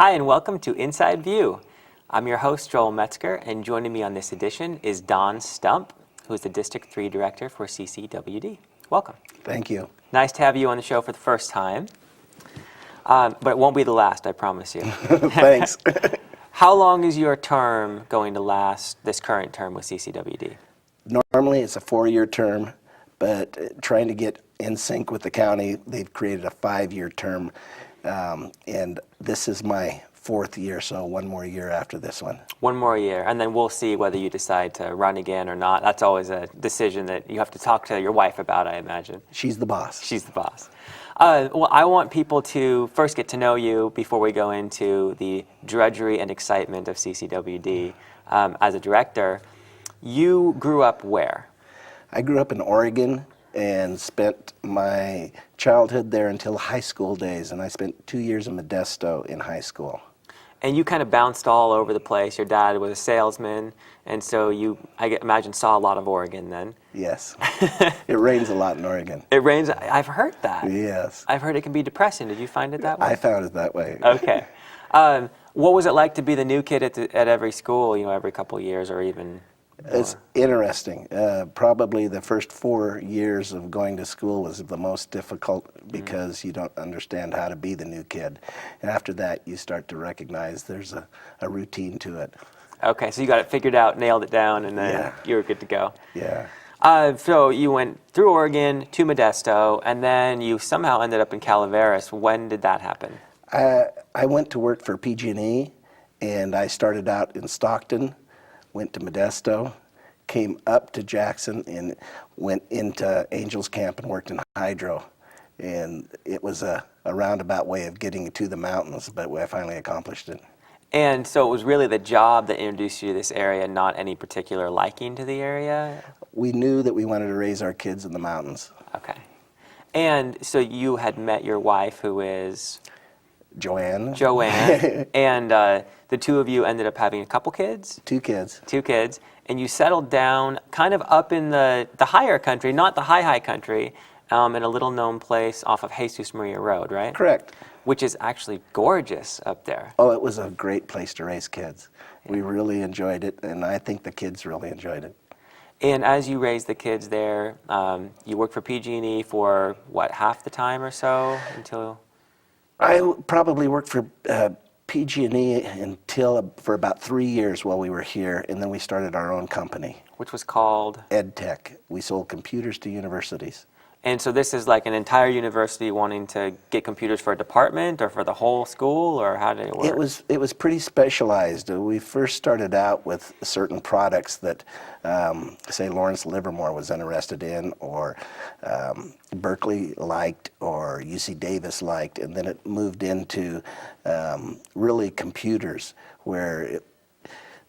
Hi, and welcome to Inside View. I'm your host, Joel Metzger, and joining me on this edition is Don Stump, who is the District 3 Director for CCWD. Welcome. Thank you. Nice to have you on the show for the first time, but it won't be the last, I promise you. Thanks. How long is your term going to last, this current term with CCWD? Normally it's a 4-year term, but trying to get in sync with the county, they've created a 5-year term, and this is my 4th year, so one more year after this one. One more year, and then we'll see whether you decide to run again or not. That's always a decision that you have to talk to your wife about, I imagine. She's the boss. She's the boss. Well, I want people to first get to know you before we go into the drudgery and excitement of CCWD. As a director, you grew up where? I grew up in Oregon and spent my childhood there until high school days, and I spent 2 years in Modesto in high school. And you kind of bounced all over the place. Your dad was a salesman, and so you, I imagine, saw a lot of Oregon then. Yes. It rains a lot in Oregon. It rains. I've heard that. Yes. I've heard it can be depressing. Did you find it that way? I found it that way. Okay. What was it like to be the new kid at every school, every couple of years or even more? It's interesting. Probably the first 4 years of going to school was the most difficult because you don't understand how to be the new kid. And after that, you start to recognize there's a routine to it. Okay, so you got it figured out, nailed it down, and then you were good to go. Yeah. So you went through Oregon to Modesto, and then you somehow ended up in Calaveras. When did that happen? I went to work for PG&E, and I started out in Stockton, went to Modesto, came up to Jackson, and went into Angels Camp and worked in hydro. And it was a roundabout way of getting to the mountains, but I finally accomplished it. And so it was really the job that introduced you to this area, not any particular liking to the area? We knew that we wanted to raise our kids in the mountains. Okay. And so you had met your wife, who is? Joanne. Joanne. And the two of you ended up having a couple kids? 2 kids. 2 kids. And you settled down kind of up in the higher country, not the high country, in a little known place off of Jesus Maria Road, right? Correct. Which is actually gorgeous up there. Oh, it was a great place to raise kids. We really enjoyed it, and I think the kids really enjoyed it. And as you raised the kids there, you worked for PG&E for, what, half the time or so until? I probably worked for PG&E for about 3 years while we were here, and then we started our own company. Which was called? EdTech. We sold computers to universities. And so this is like an entire university wanting to get computers for a department or for the whole school, or how did it work? It was pretty specialized. We first started out with certain products that, say, Lawrence Livermore was interested in, or Berkeley liked, or UC Davis liked, and then it moved into really computers where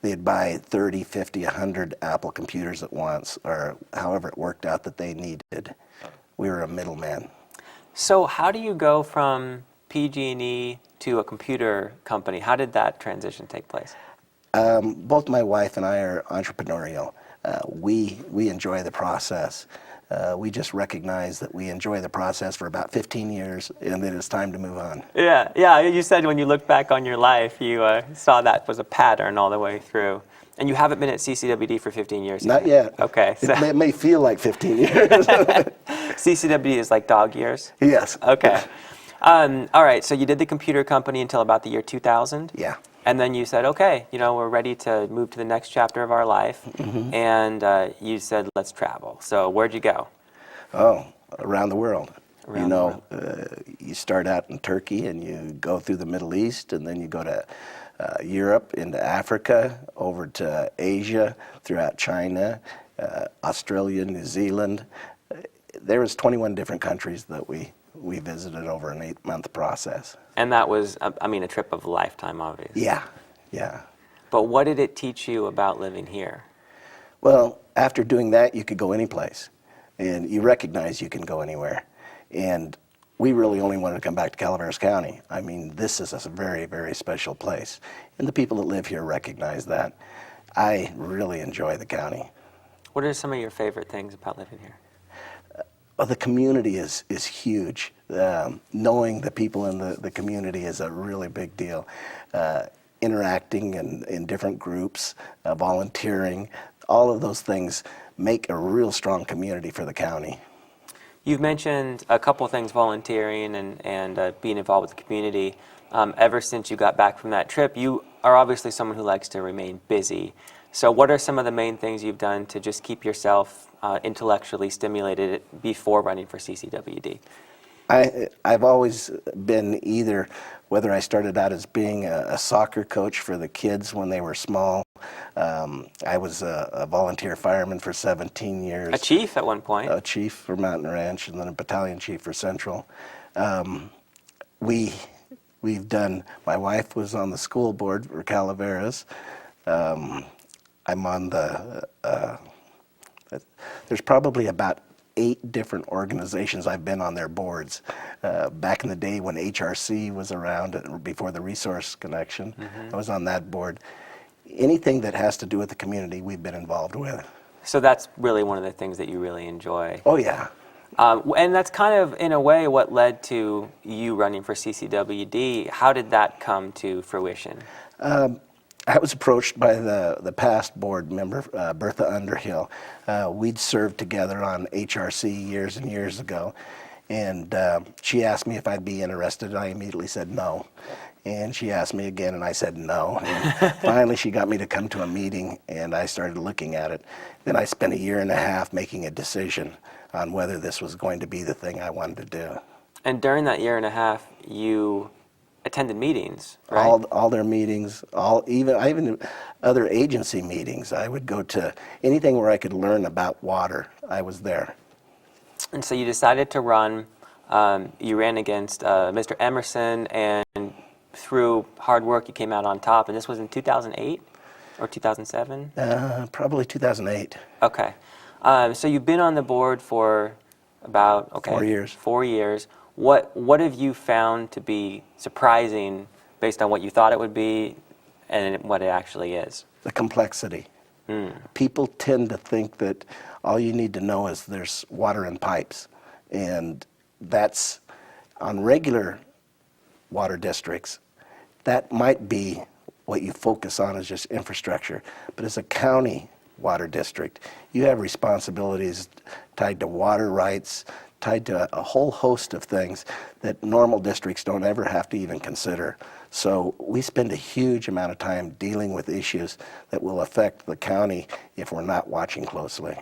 they'd buy 30, 50, 100 Apple computers at once, or however it worked out that they needed. We were a middleman. So how do you go from PG&E to a computer company? How did that transition take place? Both my wife and I are entrepreneurial. We enjoy the process. We just recognize that we enjoy the process for about 15 years, and then it's time to move on. Yeah. You said when you look back on your life, you saw that was a pattern all the way through. And you haven't been at CCWD for 15 years yet? Not yet. Okay. So it may feel like 15 years. CCWD is like dog years? Yes. Okay. All right, so you did the computer company until about the year 2000? Yeah. And then you said, okay, we're ready to move to the next chapter of our life. Mm-hmm. And you said, let's travel. So where'd you go? Oh, around the world. You start out in Turkey and you go through the Middle East, and then you go to Europe, into Africa, over to Asia, throughout China, Australia, New Zealand. There was 21 different countries that we visited over an 8-month process. And that was, a trip of a lifetime, obviously. Yeah. But what did it teach you about living here? Well, after doing that, you could go any place, and you recognize you can go anywhere. And we really only wanted to come back to Calaveras County. This is a very, very special place, and the people that live here recognize that. I really enjoy the county. What are some of your favorite things about living here? The community is huge. Knowing the people in the community is a really big deal. Interacting in different groups, volunteering, all of those things make a real strong community for the county. You've mentioned a couple things, volunteering and being involved with the community. Ever since you got back from that trip, you are obviously someone who likes to remain busy. So what are some of the main things you've done to just keep yourself intellectually stimulated before running for CCWD? I've always been either, whether I started out as being a soccer coach for the kids when they were small. I was a volunteer fireman for 17 years. A chief at one point. A chief for Mountain Ranch, and then a battalion chief for Central. We've done, my wife was on the school board for Calaveras. I'm on there's probably about 8 different organizations I've been on their boards. Back in the day when HRC was around, before the Resource Connection, I was on that board. Anything that has to do with the community, we've been involved with. So that's really one of the things that you really enjoy. Oh, yeah. And that's kind of, in a way, what led to you running for CCWD. How did that come to fruition? I was approached by the past board member, Bertha Underhill. We'd served together on HRC years and years ago, and she asked me if I'd be interested, and I immediately said no. And she asked me again, and I said no. And finally, she got me to come to a meeting, and I started looking at it. Then I spent a year and a half making a decision on whether this was going to be the thing I wanted to do. And during that year and a half, you attended meetings, right? All their meetings, even other agency meetings. I would go to anything where I could learn about water. I was there. And so you decided to run. You ran against Mr. Emerson, and through hard work, you came out on top. And this was in 2008 or 2007? Probably 2008. Okay. So you've been on the board for about 4 years. 4 years. What have you found to be surprising based on what you thought it would be and what it actually is? The complexity. People tend to think that all you need to know is there's water in pipes, and that's on regular water districts. That might be what you focus on as just infrastructure, but as a county water district, you have responsibilities tied to water rights, tied to a whole host of things that normal districts don't ever have to even consider. So we spend a huge amount of time dealing with issues that will affect the county if we're not watching closely.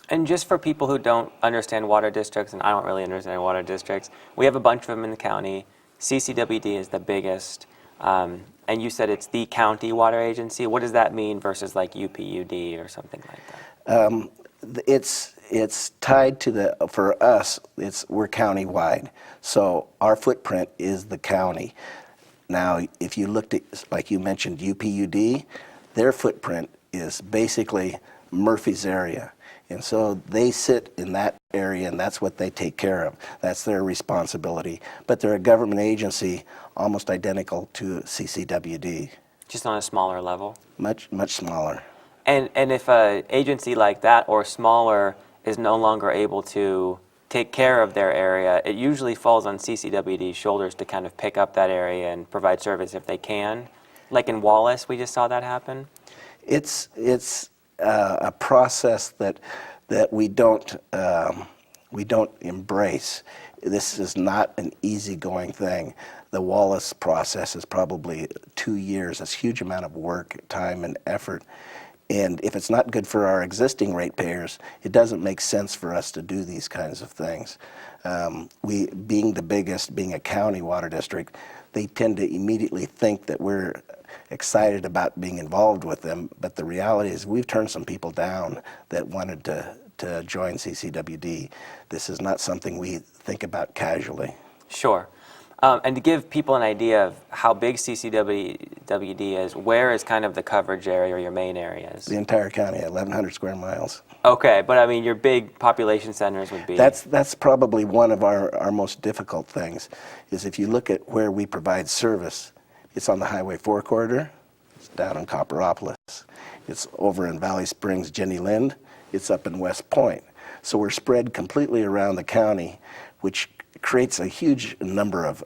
And just for people who don't understand water districts, and I don't really understand water districts, we have a bunch of them in the county. CCWD is the biggest, and you said it's the county water agency. What does that mean versus like UPUD or something like that? It's tied to for us, we're county-wide. So our footprint is the county. Now, if you looked at, like you mentioned, UPUD, their footprint is basically Murphy's area. And so they sit in that area, and that's what they take care of. That's their responsibility. But they're a government agency almost identical to CCWD. Just on a smaller level? Much, much smaller. And if an agency like that or smaller is no longer able to take care of their area, it usually falls on CCWD's shoulders to kind of pick up that area and provide service if they can. Like in Wallace, we just saw that happen. It's a process that we don't embrace. This is not an easygoing thing. The Wallace process is probably 2 years. It's a huge amount of work, time, and effort. And if it's not good for our existing ratepayers, it doesn't make sense for us to do these kinds of things. We, being the biggest, being a county water district, they tend to immediately think that we're excited about being involved with them, but the reality is we've turned some people down that wanted to join CCWD. This is not something we think about casually. Sure. And to give people an idea of how big CCWD is, where is kind of the coverage area or your main areas? The entire county, 1,100 square miles. Okay, but I mean your big population centers would be... That's probably one of our most difficult things, is if you look at where we provide service, it's on the Highway 4 corridor, it's down in Copperopolis, it's over in Valley Springs, Jenny Lind, it's up in West Point. So we're spread completely around the county, which creates a huge number of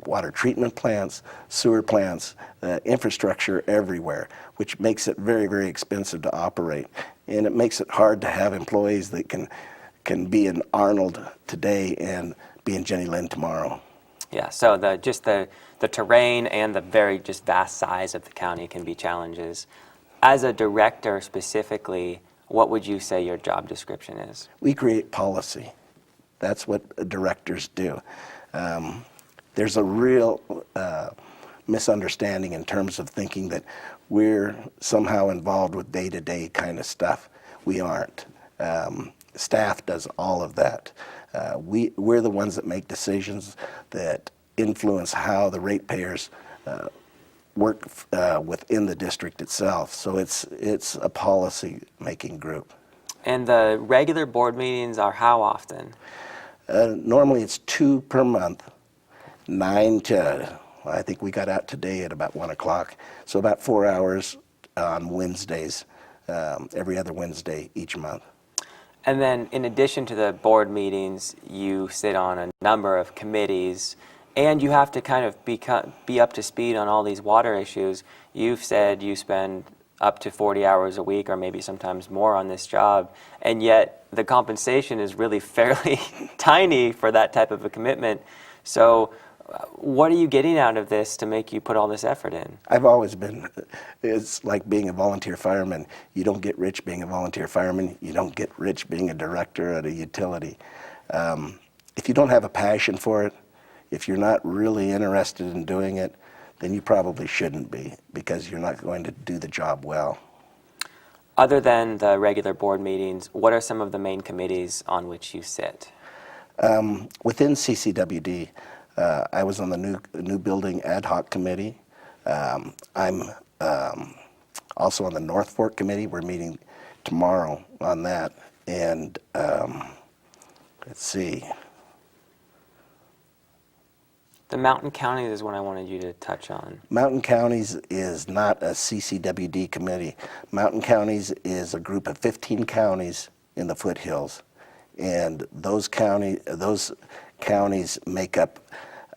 water treatment plants, sewer plants, infrastructure everywhere, which makes it very, very expensive to operate. And it makes it hard to have employees that can be in Arnold today and be in Jenny Lind tomorrow. Yeah, so the terrain and the very just vast size of the county can be challenges. As a director specifically, what would you say your job description is? We create policy. That's what directors do. There's a real misunderstanding in terms of thinking that we're somehow involved with day-to-day kind of stuff. We aren't. Staff does all of that. We're the ones that make decisions that influence how the ratepayers work within the district itself. So it's a policy-making group. And the regular board meetings are how often? Normally it's 2 per month, 9 to, I think we got out today at about 1 o'clock. So about 4 hours on Wednesdays, every other Wednesday each month. And then in addition to the board meetings, you sit on a number of committees, and you have to kind of be up to speed on all these water issues. You've said you spend up to 40 hours a week or maybe sometimes more on this job, and yet the compensation is really fairly tiny for that type of a commitment. So what are you getting out of this to make you put all this effort in? I've always been, it's like being a volunteer fireman. You don't get rich being a volunteer fireman. You don't get rich being a director at a utility. If you don't have a passion for it, if you're not really interested in doing it, then you probably shouldn't be, because you're not going to do the job well. Other than the regular board meetings, what are some of the main committees on which you sit? Within CCWD, I was on the new building ad hoc committee. I'm also on the North Fork committee. We're meeting tomorrow on that. And let's see. The Mountain Counties is what I wanted you to touch on. Mountain Counties is not a CCWD committee. Mountain Counties is a group of 15 counties in the foothills. And those counties make up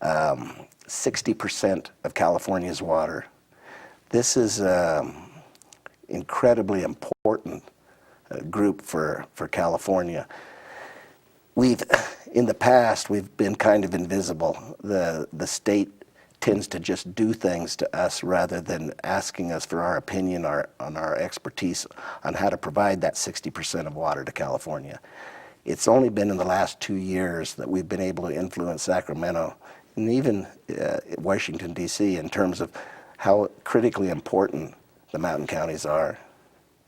60% of California's water. This is an incredibly important group for California. In the past, we've been kind of invisible. The state tends to just do things to us rather than asking us for our opinion on our expertise on how to provide that 60% of water to California. It's only been in the last 2 years that we've been able to influence Sacramento and even Washington, D.C. in terms of how critically important the mountain counties are.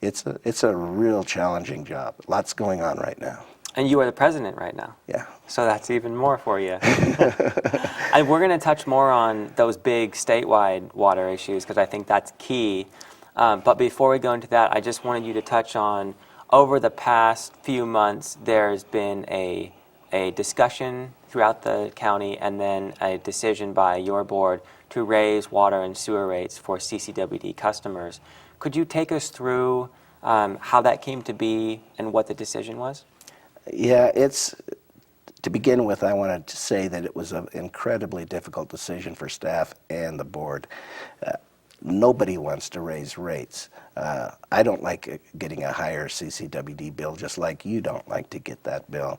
It's a real challenging job. Lots going on right now. And you are the president right now. Yeah. So that's even more for you. And we're going to touch more on those big statewide water issues because I think that's key. But before we go into that, I just wanted you to touch on, over the past few months, there's been a discussion throughout the county and then a decision by your board to raise water and sewer rates for CCWD customers. Could you take us through how that came to be and what the decision was? Yeah, to begin with, I wanted to say that it was an incredibly difficult decision for staff and the board. Nobody wants to raise rates. I don't like getting a higher CCWD bill, just like you don't like to get that bill.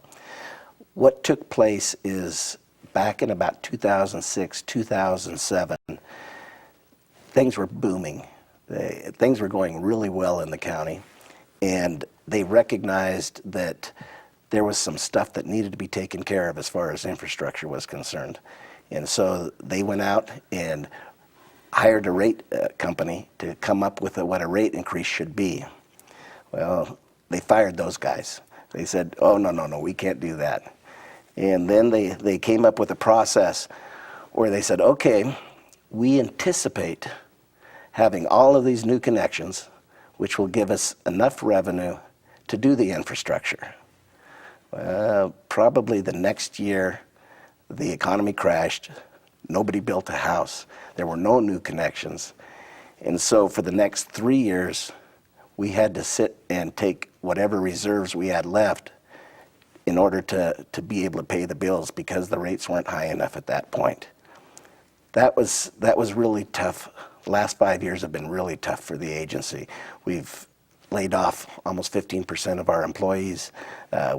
What took place is back in about 2006, 2007, things were booming. Things were going really well in the county, and they recognized that there was some stuff that needed to be taken care of as far as infrastructure was concerned. And so they went out and hired a rate company to come up with what a rate increase should be. Well, they fired those guys. They said, oh, no, we can't do that. And then they came up with a process where they said, okay, we anticipate having all of these new connections, which will give us enough revenue to do the infrastructure. Probably the next year, the economy crashed. Nobody built a house. There were no new connections. And so for the next 3 years, we had to sit and take whatever reserves we had left in order to be able to pay the bills because the rates weren't high enough at that point. That was really tough. The last 5 years have been really tough for the agency. We've laid off almost 15% of our employees.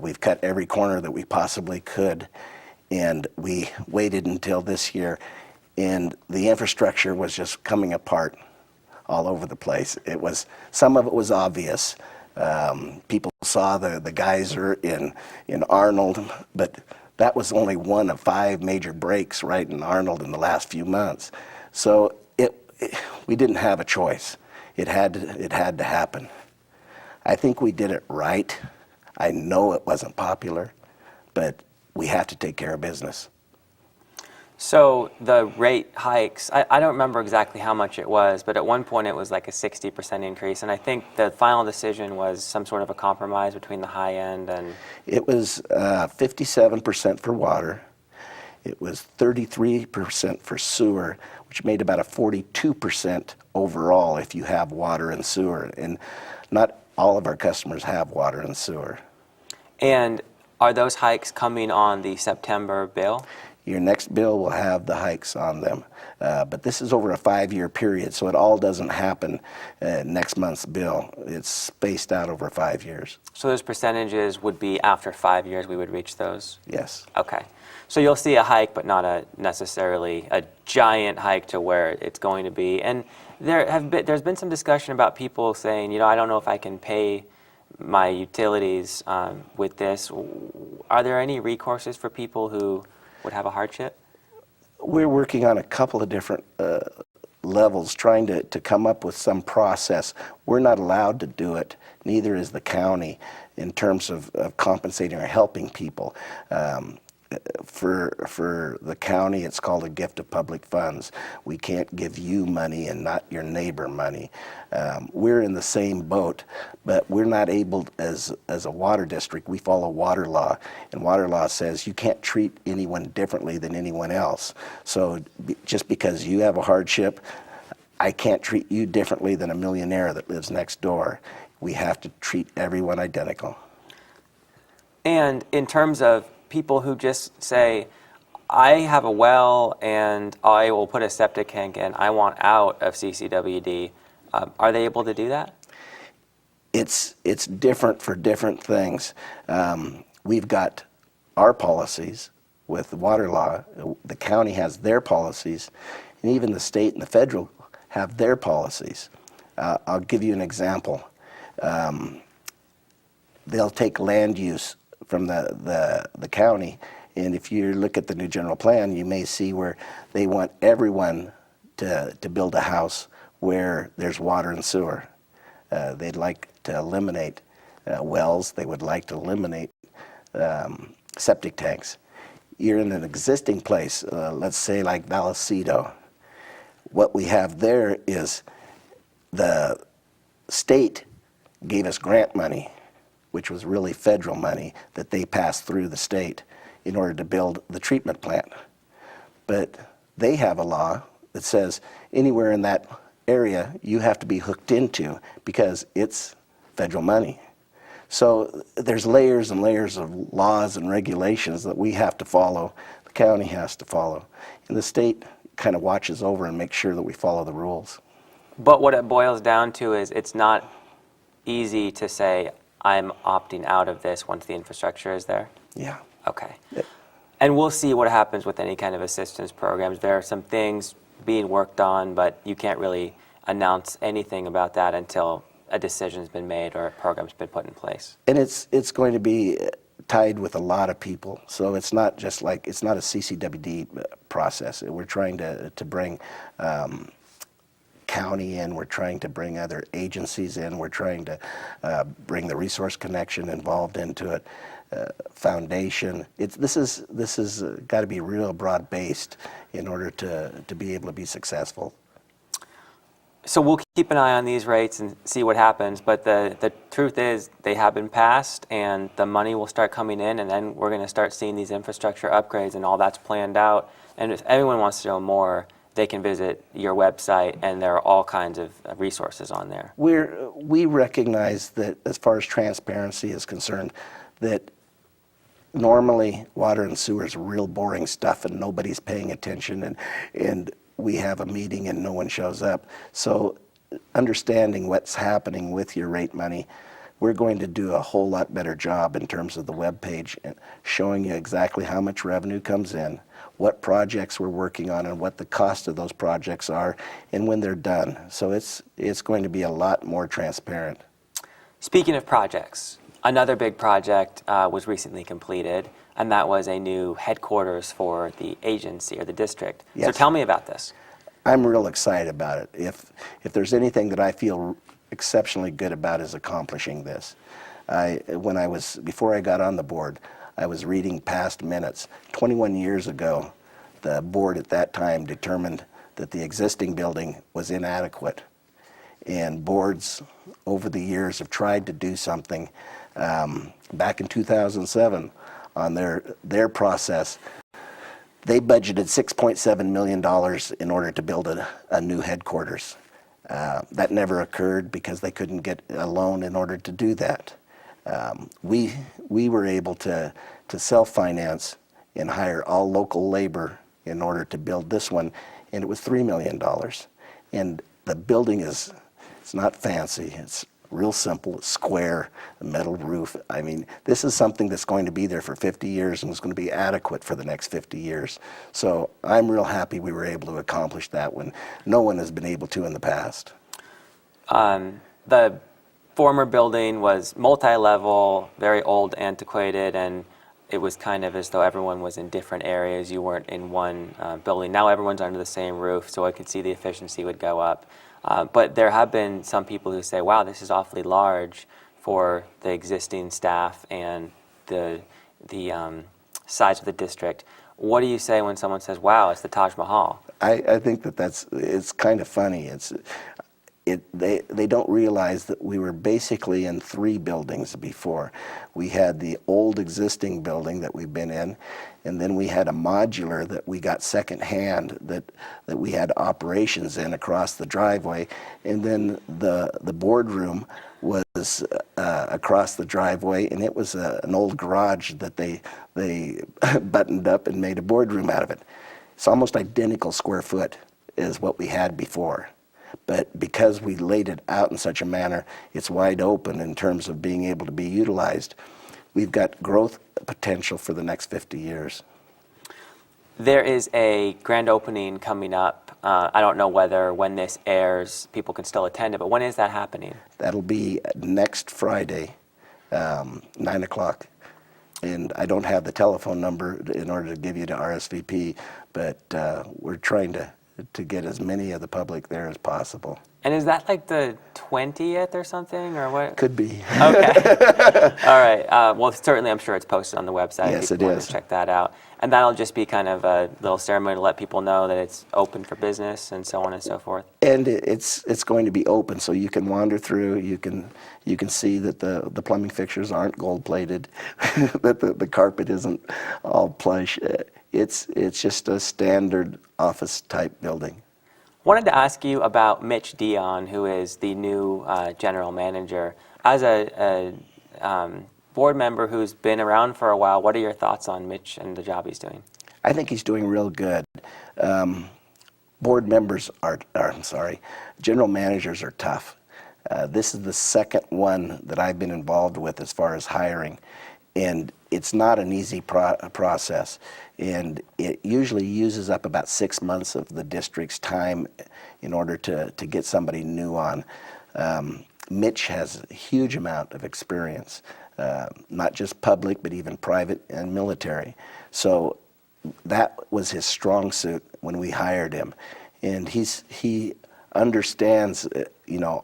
We've cut every corner that we possibly could, and we waited until this year, and the infrastructure was just coming apart all over the place. Some of it was obvious. People saw the geyser in Arnold, but that was only one of 5 major breaks right in Arnold in the last few months. So we didn't have a choice. It had to happen. I think we did it right. I know it wasn't popular, but we have to take care of business. So the rate hikes, I don't remember exactly how much it was, but at one point it was like a 60% increase, and I think the final decision was some sort of a compromise between the high end and... It was 57% for water. It was 33% for sewer, which made about a 42% overall if you have water and sewer. And not all of our customers have water and sewer. And are those hikes coming on the September bill? Your next bill will have the hikes on them. But this is over a 5-year period, so it all doesn't happen next month's bill. It's spaced out over 5 years. So those percentages would be after 5 years we would reach those? Yes. Okay. So you'll see a hike, but not necessarily a giant hike to where it's going to be. And there's been some discussion about people saying, I don't know if I can pay my utilities with this. Are there any recourses for people who would have a hardship? We're working on a couple of different levels, trying to come up with some process. We're not allowed to do it, neither is the county, in terms of compensating or helping people. For the county, it's called a gift of public funds. We can't give you money and not your neighbor money. We're in the same boat, but we're not able, as a water district, we follow water law, and water law says you can't treat anyone differently than anyone else. So just because you have a hardship, I can't treat you differently than a millionaire that lives next door. We have to treat everyone identical. And in terms of people who just say, I have a well and I will put a septic tank in, I want out of CCWD, are they able to do that? It's different for different things. We've got our policies with the water law. The county has their policies, and even the state and the federal have their policies. I'll give you an example. They'll take land use from the county, and if you look at the new general plan, you may see where they want everyone to build a house where there's water and sewer. They'd like to eliminate wells. They would like to eliminate septic tanks. You're in an existing place, let's say like Vallecito. What we have there is the state gave us grant money, which was really federal money that they passed through the state in order to build the treatment plant. But they have a law that says anywhere in that area you have to be hooked into because it's federal money. So there's layers and layers of laws and regulations that we have to follow, the county has to follow, and the state kind of watches over and makes sure that we follow the rules. But what it boils down to is it's not easy to say, I'm opting out of this once the infrastructure is there? Yeah. Okay. And we'll see what happens with any kind of assistance programs. There are some things being worked on, but you can't really announce anything about that until a decision's been made or a program's been put in place. And it's going to be tied with a lot of people. So it's not just like, it's not a CCWD process. We're trying to bring county in, we're trying to bring other agencies in, we're trying to bring the Resource Connection involved into it, foundation. This is got to be real broad-based in order to be able to be successful. So we'll keep an eye on these rates and see what happens, but the truth is they have been passed and the money will start coming in, and then we're going to start seeing these infrastructure upgrades and all that's planned out. And if anyone wants to know more, they can visit your website, and there are all kinds of resources on there. We recognize that as far as transparency is concerned, that normally water and sewer is real boring stuff and nobody's paying attention, and we have a meeting and no one shows up. So understanding what's happening with your rate money, we're going to do a whole lot better job in terms of the web page and showing you exactly how much revenue comes in, what projects we're working on, and what the cost of those projects are, and when they're done. So it's going to be a lot more transparent. Speaking of projects, another big project was recently completed, and that was a new headquarters for the agency or the district. Yes. So tell me about this. I'm real excited about it. If there's anything that I feel exceptionally good about is accomplishing this. Before I got on the board, I was reading past minutes. 21 years ago, the board at that time determined that the existing building was inadequate. And boards over the years have tried to do something. Back in 2007, on their process, they budgeted $6.7 million in order to build a new headquarters. That never occurred because they couldn't get a loan in order to do that. We were able to self-finance and hire all local labor in order to build this one, and it was $3 million. And the building it's not fancy. It's real simple. It's square, a metal roof. I mean, this is something that's going to be there for 50 years and is going to be adequate for the next 50 years. So I'm real happy we were able to accomplish that when no one has been able to in the past. The former building was multi-level, very old, antiquated, and it was kind of as though everyone was in different areas. You weren't in one building. Now everyone's under the same roof, so I could see the efficiency would go up. But there have been some people who say, wow, this is awfully large for the existing staff and the size of the district. What do you say when someone says, wow, it's the Taj Mahal? I think it's kind of funny. They don't realize that we were basically in 3 buildings before. We had the old existing building that we've been in, and then we had a modular that we got secondhand that we had operations in across the driveway, and then the boardroom was across the driveway, and it was an old garage that they buttoned up and made a boardroom out of it. It's almost identical square foot as what we had before. But because we laid it out in such a manner, it's wide open in terms of being able to be utilized. We've got growth potential for the next 50 years. There is a grand opening coming up. I don't know when this airs, people can still attend it, but when is that happening? That'll be next Friday, 9 o'clock. And I don't have the telephone number in order to give you the RSVP, but we're trying to get as many of the public there as possible. And is that like the 20th or something, or what? Could be. Okay. All right. Well, certainly I'm sure it's posted on the website. Yes, People it want is. to check that out. And that'll just be kind of a little ceremony to let people know that it's open for business and so on and so forth. And it's going to be open, so you can wander through. You can see that the plumbing fixtures aren't gold plated, that the carpet isn't all plush. It's just a standard office type building. Wanted to ask you about Mitch Dion, who is the new general manager. As a board member who's been around for a while, what are your thoughts on Mitch and the job he's doing? I think he's doing real good. Board members general managers are tough. This is the second one that I've been involved with as far as hiring, and it's not an easy process, and it usually uses up about 6 months of the district's time in order to get somebody new on. Mitch has a huge amount of experience, not just public, but even private and military. So that was his strong suit when we hired him, and he understands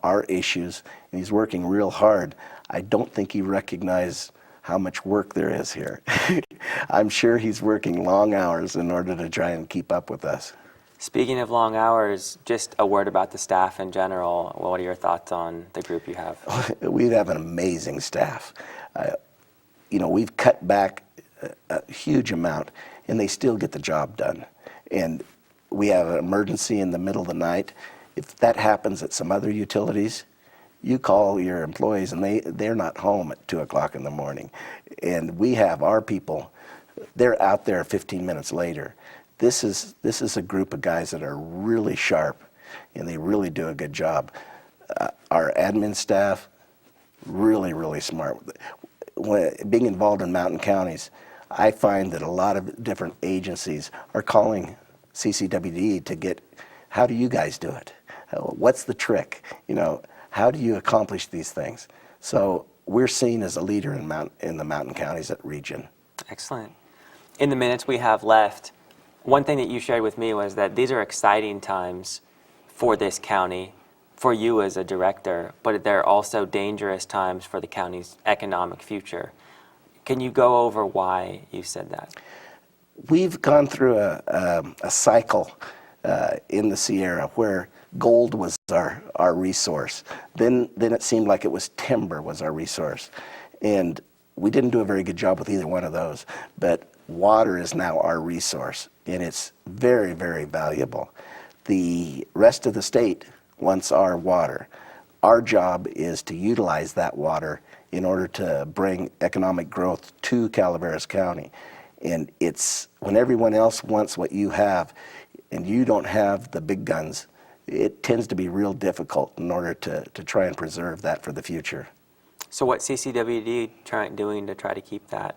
our issues, and he's working real hard. I don't think he recognized how much work there is here. I'm sure he's working long hours in order to try and keep up with us. Speaking of long hours, just a word about the staff in general. What are your thoughts on the group you have? We have an amazing staff. We've cut back a huge amount, and they still get the job done. And we have an emergency in the middle of the night. If that happens at some other utilities, You call your employees and they're not home at 2 o'clock in the morning. And we have our people, they're out there 15 minutes later. This is a group of guys that are really sharp and they really do a good job. Our admin staff, really, really smart. Being involved in mountain counties, I find that a lot of different agencies are calling CCWD to get, how do you guys do it? What's the trick? You know, how do you accomplish these things? So we're seen as a leader in the mountain counties at region. Excellent. In the minutes we have left, one thing that you shared with me was that these are exciting times for this county, for you as a director, but they're also dangerous times for the county's economic future. Can you go over why you said that? We've gone through a cycle in the Sierra where gold was our resource. Then it seemed like it was timber was our resource. And we didn't do a very good job with either one of those. But water is now our resource, and it's very, very valuable. The rest of the state wants our water. Our job is to utilize that water in order to bring economic growth to Calaveras County. And it's when everyone else wants what you have and you don't have the big guns, it tends to be real difficult in order to try and preserve that for the future. So what CCWD doing to try to keep that?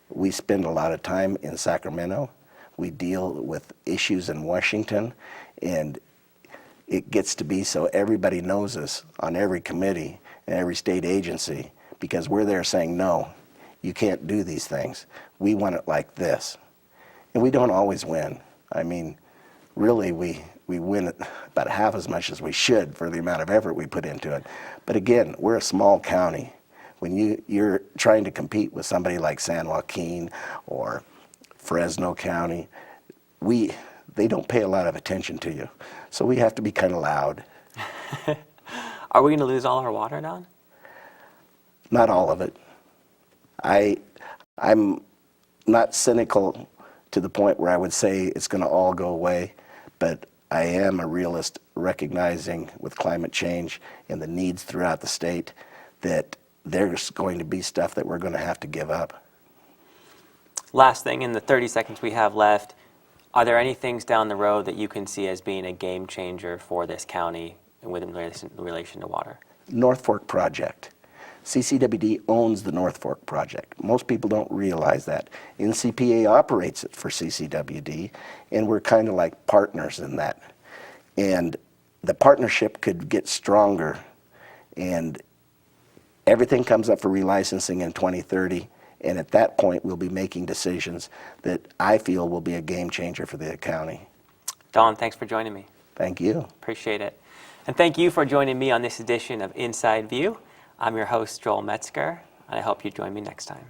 We spend a lot of time in Sacramento. We deal with issues in Washington, and it gets to be so everybody knows us on every committee and every state agency, because we're there saying, no, you can't do these things. We want it like this. And we don't always win. I mean, really, we win it about half as much as we should for the amount of effort we put into it. But again, we're a small county. When you're trying to compete with somebody like San Joaquin or Fresno County, they don't pay a lot of attention to you. So we have to be kind of loud. Are we going to lose all our water, Don? Not all of it. I'm not cynical to the point where I would say it's going to all go away, but I am a realist, recognizing with climate change and the needs throughout the state that there's going to be stuff that we're going to have to give up. Last thing, in the 30 seconds we have left, are there any things down the road that you can see as being a game changer for this county within relation to water? North Fork Project. CCWD owns the North Fork Project. Most people don't realize that. NCPA operates it for CCWD, and we're kind of like partners in that. And the partnership could get stronger, and everything comes up for relicensing in 2030, and at that point we'll be making decisions that I feel will be a game changer for the county. Don, thanks for joining me. Thank you. Appreciate it. And thank you for joining me on this edition of Inside View. I'm your host, Joel Metzger, and I hope you join me next time.